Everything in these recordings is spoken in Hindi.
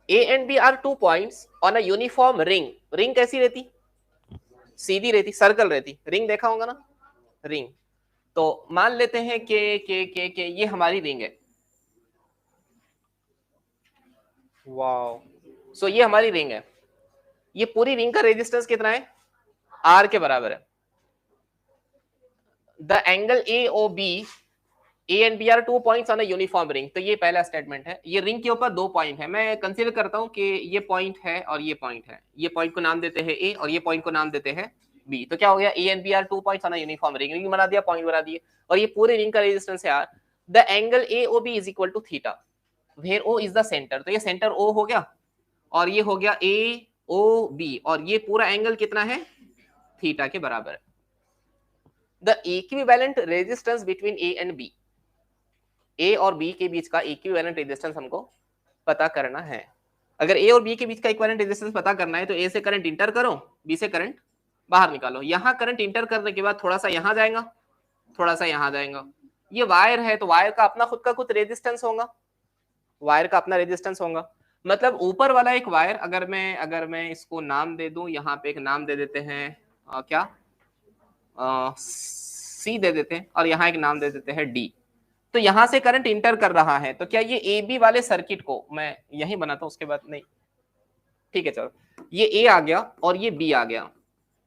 A and B are 2 points on a uniform ring. Ring कैसी रहती? सीधी रहती, सर्कल रहती। रिंग देखा होगा ना, रिंग। तो मान लेते हैं के ये हमारी रिंग है। वाओ, सो ये हमारी रिंग है। ये पूरी रिंग का रेजिस्टेंस कितना है? R के बराबर है। The angle AOB, A and B are 2 points on a uniform ring। तो ये पहला स्टेटमेंट है। ये रिंग के ऊपर 2 पॉइंट है। मैं कंसीडर करता हूं कि ये पॉइंट है और ये पॉइंट है। ये पॉइंट को नाम देते हैं A और ये पॉइंट को नाम देते हैं B। तो क्या हो गया? A and B are 2 points on a uniform ring। Ring बना दिया, पॉइंट बना दिए, और ये पूरे रिंग का रेजिस्टेंस है R। The angle AOB is equal to theta, where O is the center। तो ये सेंटर O हो गया, और ये हो गया AOB, और ये पूरा एंगल कितना है? थीटा के बराबर है। The equivalent resistance between A and B, A और B के बीच का इक्विवेलेंट रेजिस्टेंस हमको पता करना है। अगर A और B के बीच का इक्विवेलेंट रेजिस्टेंस पता करना है तो A से करंट इंटर करो, B से करंट बाहर निकालो। यहां करंट इंटर करने के बाद थोड़ा सा यहां जाएगा, थोड़ा सा यहां जाएगा। ये वायर है तो वायर का अपना खुद का कुछ रेजिस्टेंस होगा, वायर का अपना रेजिस्टेंस होगा। मतलब ऊपर वाला एक वायर, अगर मैं इसको नाम दे दूं, यहाँ पे एक नाम दे देते हैं, क्या C दे देते हैं, और यहाँ एक नाम दे देते हैं D। तो यहां से करंट इंटर कर रहा है, तो क्या ये ए बी वाले सर्किट को मैं यही बनाता हूं, उसके बाद नहीं, ठीक है चलो, ये ए आ गया और ये बी आ गया।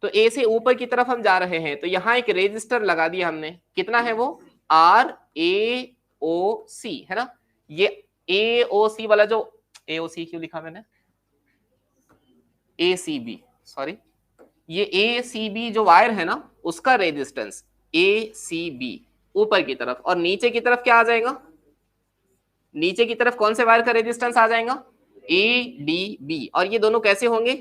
तो ए से ऊपर की तरफ हम जा रहे हैं, तो यहां एक रेजिस्टर लगा दिया हमने। कितना है वो? RAOC है ना। ये AOC वाला जो, AOC क्यों लिखा मैंने, ACB, सॉरी, ये ACB जो वायर है ना, उसका रेजिस्टेंस ACB ऊपर की तरफ, और नीचे की तरफ क्या आ जाएगा? नीचे की तरफ कौन से वायर का रेजिस्टेंस आ जाएगा? ADB। और ये दोनों कैसे होंगे?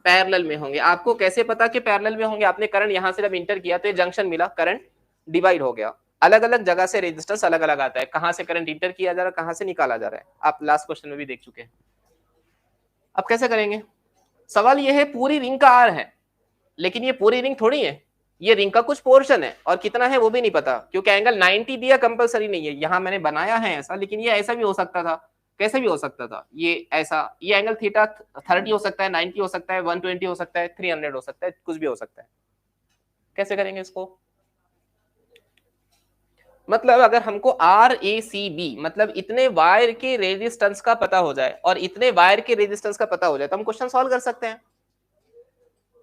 पैरेलल में होंगे। आपको कैसे पता कि पैरेलल में होंगे? आपने करंट यहां से जब इंटर किया तो ये जंक्शन मिला, करंट डिवाइड हो गया। अलग अलग जगह से रेजिस्टेंस अलग अलग आता है, कहां से करंट इंटर किया जा रहा है, कहां से निकाला जा रहा है, आप लास्ट क्वेश्चन में भी देख चुके हैं। अब कैसे करेंगे? सवाल ये है, पूरी रिंग का आर है, लेकिन ये पूरी रिंग थोड़ी है, ये रिंग का कुछ पोर्शन है, और कितना है वो भी नहीं पता, क्योंकि एंगल 90 दिया कंपलसरी नहीं है। यहां मैंने बनाया है ऐसा, लेकिन ये ऐसा भी हो सकता था, कैसे भी हो सकता था, ये ऐसा, ये एंगल थीटा 30 हो सकता है, 90 हो सकता है, 120 हो सकता है, 300 हो सकता है, कुछ भी हो सकता है। कैसे करेंगे इसको? मतलब अगर हमको RACB, मतलब इतने वायर के रेजिस्टेंस का पता हो जाए और इतने वायर के रेजिस्टेंस का पता हो जाए, तो हम क्वेश्चन सॉल्व कर सकते हैं,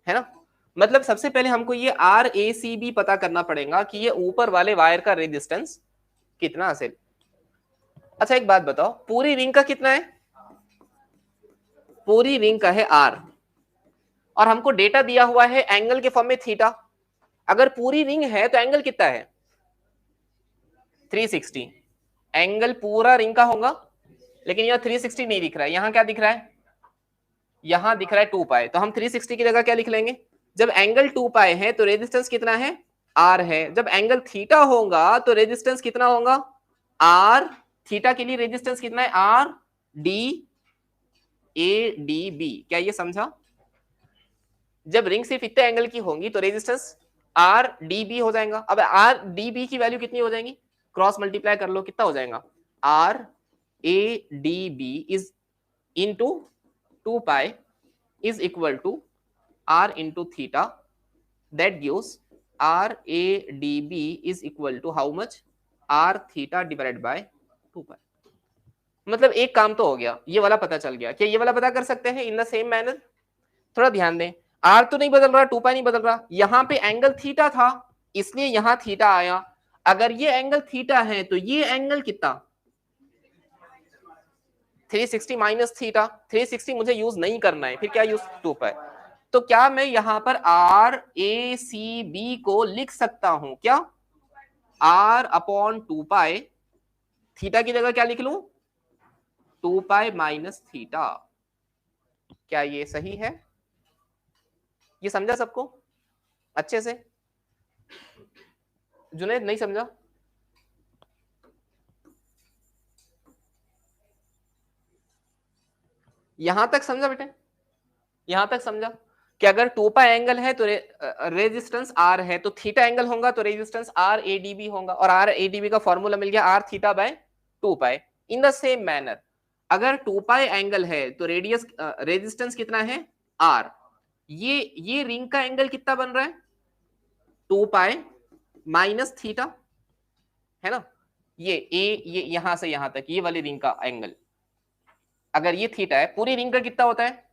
है ना। मतलब सबसे पहले हमको ये RACB पता करना पड़ेगा कि ये ऊपर वाले वायर का रेजिस्टेंस कितना है। अच्छा एक बात बताओ, पूरी रिंग का कितना है? पूरी रिंग का है R, और हमको डेटा दिया हुआ है एंगल के फॉर्म में थीटा। अगर पूरी रिंग है तो एंगल कितना है? 360। एंगल पूरा रिंग का होगा, लेकिन यहाँ 360 नहीं दिख रहा है, यहाँ क्या दिख रहा है? यहाँ दिख रहा है 2 पाई। तो हम 360 की जगह क्या लिख लेंगे? जब एंगल 2 पाई है तो रेजिस्टेंस कितना है? R है। जब एंगल थीटा होगा तो रेजिस्टेंस कितना होगा? R। थीटा के लिए रेजिस्टेंस कितना है? RDADB। क्या ये समझा? जब रिंग सिर्फ इतने एंगल की होंगी तो रेजिस्टेंस RDB हो जाएगा। अब RDB की वैल्यू कितनी हो जाएगी? क्रॉस मल्टीप्लाई कर लो, कितना हो जाएगा? RADB is into 2 pi is equal to R into theta, that gives RADB is equal to how much? R theta divided by 2 pi। मतलब एक काम तो हो गया, ये वाला पता चल गया। क्या ये वाला पता कर सकते हैं इन द सेम मैनर? थोड़ा ध्यान दें, R तो नहीं बदल रहा, 2 पाई नहीं बदल रहा, यहाँ पे एंगल थीटा था इसलिए यहाँ थीटा आया। अगर ये एंगल थीटा है तो ये एंगल कितना? 360 माइनस थीटा। 360 मुझे यूज नहीं करना है, फिर क्या यूज? 2 पाई। तो क्या मैं यहां पर RACB को लिख सकता हूं क्या? R अपॉन 2 पाई, थीटा की जगह क्या लिख लूं? 2 पाई माइनस थीटा। क्या ये सही है? ये समझा सबको अच्छे से? जुनैद नहीं समझा? यहां तक समझा बेटे? यहां तक समझा कि अगर 2 पाई एंगल है तो रेजिस्टेंस R है, तो थीटा एंगल होगा तो रेजिस्टेंस RADB होगा, और RADB का फॉर्मूला मिल गया R theta by 2 pi. In the same manner अगर 2 पाई एंगल है तो रेडियस रेजिस्टेंस कितना है r। ये रिंग का एंगल कितना बन रहा है 2 पाई माइनस थीटा, है ना। ये यहां से यहां तक ये वाली रिंग का एंगल, अगर ये थीटा है, पूरी रिंग का कितना होता है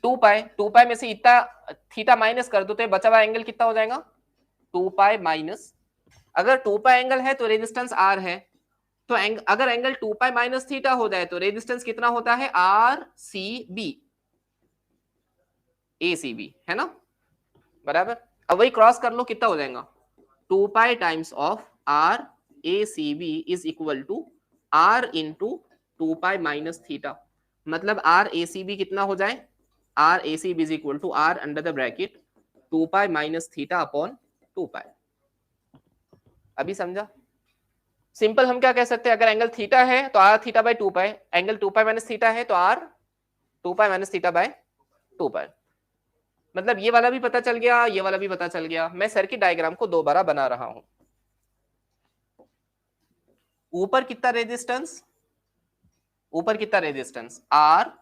2 पाई। 2 पाई में से इतना थीटा माइनस कर दो तो बचा हुआ एंगल कितना हो जाएगा 2 पाई माइनस, अगर 2 पाई एंगल है तो रेजिस्टेंस r है, तो अगर एंगल 2 पाई माइनस थीटा हो जाए तो रेजिस्टेंस कितना होता है आर सी बी, ए सी बी, है ना, बराबर। अब वही क्रॉस कर लो, कितना हो जाएगा 2 pi times of R A C B is equal to R into 2 pi minus theta, मतलब आर ए सी बी कितना हो जाए R A C B is equal to R under the bracket 2 pi minus theta upon 2 pi. अभी समझा। सिंपल हम क्या कह सकते हैं, अगर एंगल थीटा है तो R theta by 2 pi, angle 2 pi minus theta है तो R 2 pi minus theta by 2 pi. मतलब ये वाला भी पता चल गया, ये वाला भी पता चल गया। मैं सर्किट डायग्राम को दोबारा बना रहा हूं। ऊपर कितना रेजिस्टेंस, ऊपर कितना resistance R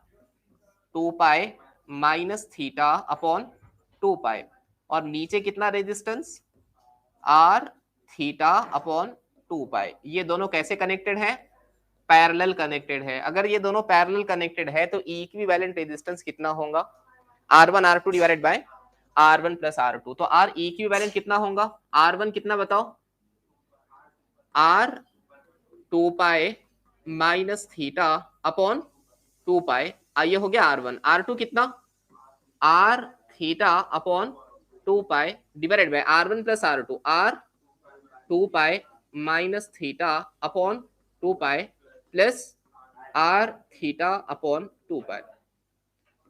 2 pi minus theta upon 2 पाई, और नीचे कितना resistance R theta upon 2 pi. ये दोनों कैसे कनेक्टेड है पैरेलल कनेक्टेड है। अगर ये दोनों पैरेलल कनेक्टेड है तो इक्विवेलेंट रेजिस्टेंस कितना होगा R1 R2 divided by R1 plus R2। तो R इक्विवेलेंट कितना होगा R1 कितना बताओ R 2 pi minus theta upon 2 pi, ये हो गया R1। R2 कितना R theta upon 2 pi divided by R1 plus R2 R 2 pi minus theta upon 2 pi plus R theta upon 2 pi.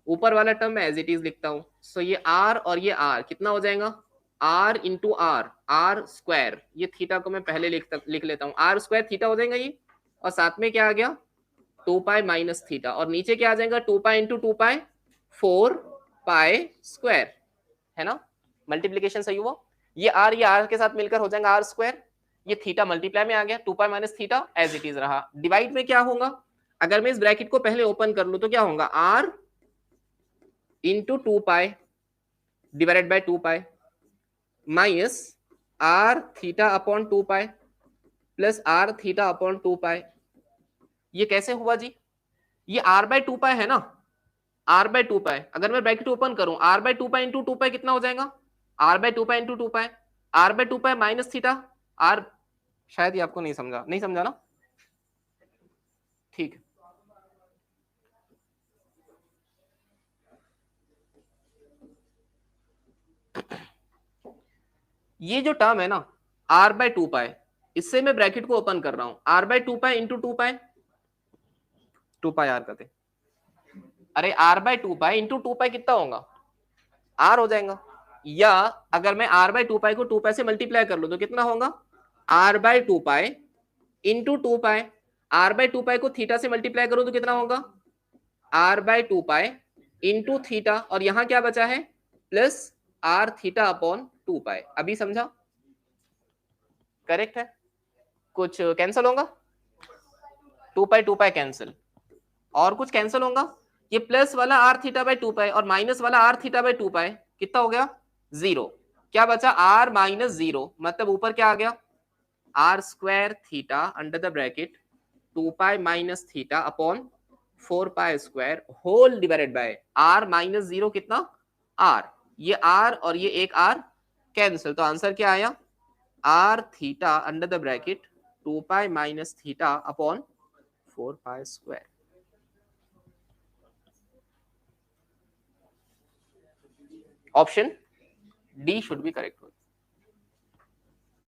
ऊपर वाला टर्म मैं एज इट इज लिखता हूं। सो ये आर और ये आर कितना हो जाएगा R into R, R square, ये थीटा को मैं पहले लिख लेता हूं, आर स्क्वायर थीटा हो जाएगा ये, और साथ में क्या आ गया 2 पाई माइनस थीटा, और नीचे क्या आ जाएगा 2 पाई इंटू 2 पाई 4 पाई स्क्वायर, है ना। मल्टीप्लीकेशन सही हुआ। ये आर के साथ मिलकर हो जाएगा आर स्क्वायर, ये थीटा मल्टीप्लाई में आ गया 2 pi minus theta as it is रहा। डिवाइड में क्या होगा, अगर मैं इस ब्रैकेट को पहले ओपन कर लूं तो क्या होगा R into 2 pi divided by 2 pi minus R theta upon 2 pi plus R theta upon 2 pi. ये कैसे हुआ जी, ये आर बाय 2 पाई है ना, आर बाय 2 पाई, अगर मैं ब्रैकेट ओपन करूं R by 2 pi into 2 pi कितना हो जाएगा R by 2 pi into 2 pi, R by 2 pi minus theta R, शायद ये आपको नहीं समझा ना, ठीक। ये जो टर्म है ना r बाय 2 पाई, इससे मैं ब्रैकेट को ओपन कर रहा हूं r by 2 pi into 2 pi, 2 pi r करते, अरे r by 2 pi into 2 pi कितना होगा r हो जाएगा, या अगर मैं r बाय 2 पाई को 2 पाई से मल्टीप्लाई कर लूं तो कितना होगा r by 2 pi into 2 pi, r by 2 pi को थीटा से मल्टीप्लाई करूं तो कितना होगा r by 2 pi into theta, और यहां क्या बचा है plus r theta upon 2 pi. अभी समझा, करेक्ट है। कुछ कैंसिल होगा 2 पाई कैंसिल, और कुछ कैंसिल होगा, ये प्लस वाला आर थीटा बाई 2 पाई और माइनस वाला आर थीटा बाई 2 पाई कितना हो गया 0, क्या बचा आर माइनस 0, मतलब ऊपर क्या आ गया R square theta under the bracket 2 pi minus theta upon 4 pi square whole divided by R minus 0 कितना आर, ये आर और ये एक आर कैंसिल, तो आंसर क्या आया R theta under the bracket 2 pi minus theta upon 4 pi square. Option D should be correct.